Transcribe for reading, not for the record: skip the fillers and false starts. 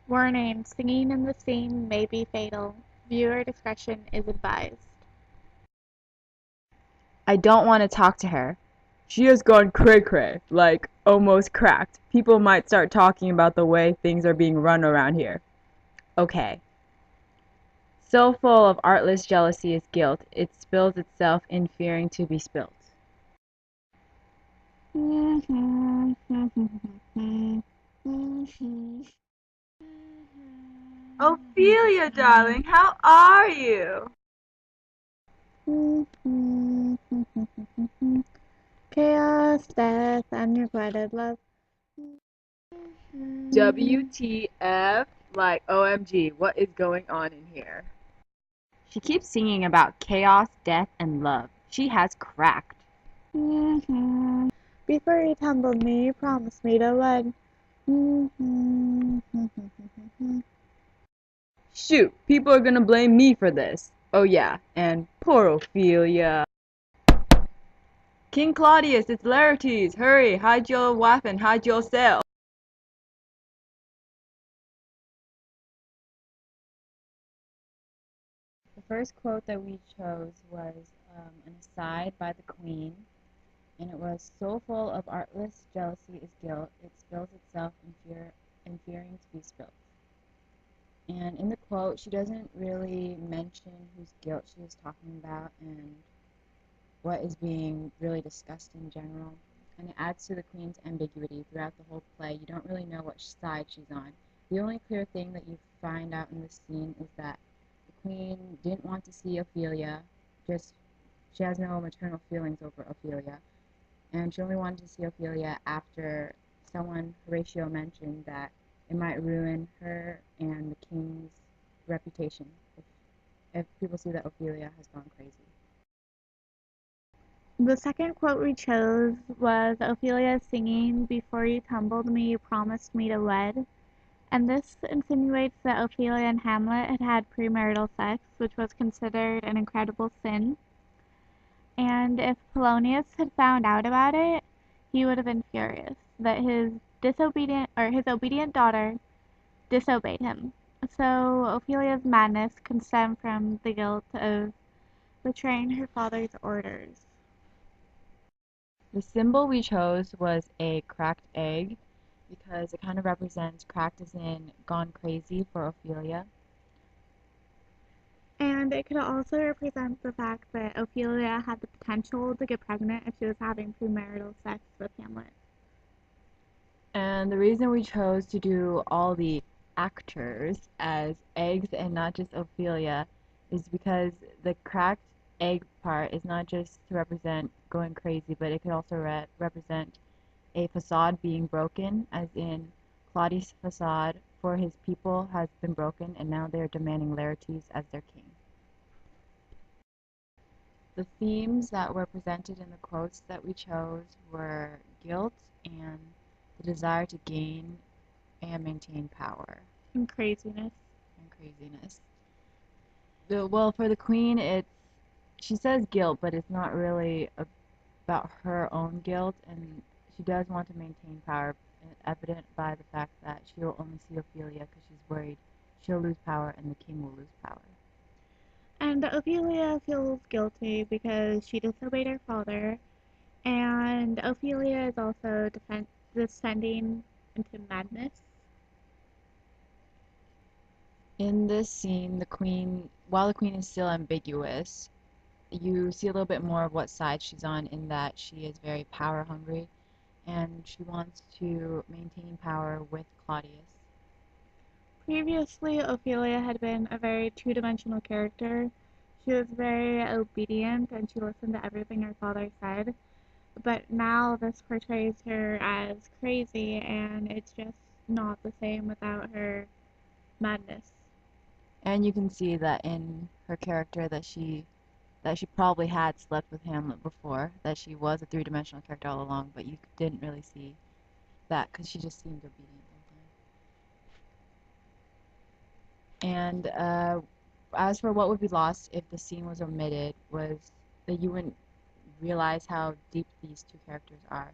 Warning: singing in the scene may be fatal. Viewer discretion is advised. I don't want to talk to her. She has gone cray-cray, like almost cracked. People might start talking about the way things are being run around here. Okay. So full of artless jealousy is guilt, it spills itself in fearing to be spilt. Ophelia, darling, how are you? Chaos, death, unrequited love. WTF? Like, OMG, what is going on in here? She keeps singing about chaos, death, and love. She has cracked. Before you tumbled me, you promised me to wed. Shoot, people are gonna blame me for this. Oh yeah, and poor Ophelia. King Claudius, it's Laertes. Hurry, hide your wife and hide yourself. The first quote that we chose was an aside by the Queen, and it was, "So full of artless jealousy is guilt, it spills itself in fearing to be spilt." And in the quote, she doesn't really mention whose guilt she is talking about and what is being really discussed in general. And it adds to the Queen's ambiguity throughout the whole play. You don't really know which side she's on. The only clear thing that you find out in this scene is that the Queen didn't want to see Ophelia, just she has no maternal feelings over Ophelia, and she only wanted to see Ophelia after someone, Horatio, mentioned that it might ruin her and the king's reputation if people see that Ophelia has gone crazy. The second quote we chose was Ophelia singing, "Before you tumbled me, you promised me to wed." And this insinuates that Ophelia and Hamlet had had premarital sex, which was considered an incredible sin. And if Polonius had found out about it, he would have been furious that his obedient daughter disobeyed him. So Ophelia's madness can stem from the guilt of betraying her father's orders. The symbol we chose was a cracked egg because it kind of represents cracked as in gone crazy for Ophelia. And it could also represent the fact that Ophelia had the potential to get pregnant if she was having premarital sex with Hamlet. And the reason we chose to do all the actors as eggs and not just Ophelia is because the cracked egg part is not just to represent going crazy, but it could also represent a facade being broken, as in Claudius' facade for his people has been broken, and now they're demanding Laertes as their king. The themes that were presented in the quotes that we chose were guilt and the desire to gain and maintain power And craziness. and craziness. Well, for the queen, she says guilt, but it's not really about her own guilt, and she does want to maintain power, evident by the fact that she will only see Ophelia because she's worried she'll lose power and the king will lose power. And Ophelia feels guilty because she disobeyed her father, and Ophelia is also descending into madness. In this scene, while the queen is still ambiguous, you see a little bit more of what side she's on in that she is very power hungry and she wants to maintain power with Claudius. Previously, Ophelia had been a very two-dimensional character. She was very obedient and she listened to everything her father said. But now this portrays her as crazy, and it's just not the same without her madness. And you can see that in her character that she probably had slept with Hamlet before, that she was a three-dimensional character all along, but you didn't really see that because she just seemed obedient the whole time. And as for what would be lost if the scene was omitted, was that you wouldn't realize how deep these two characters are.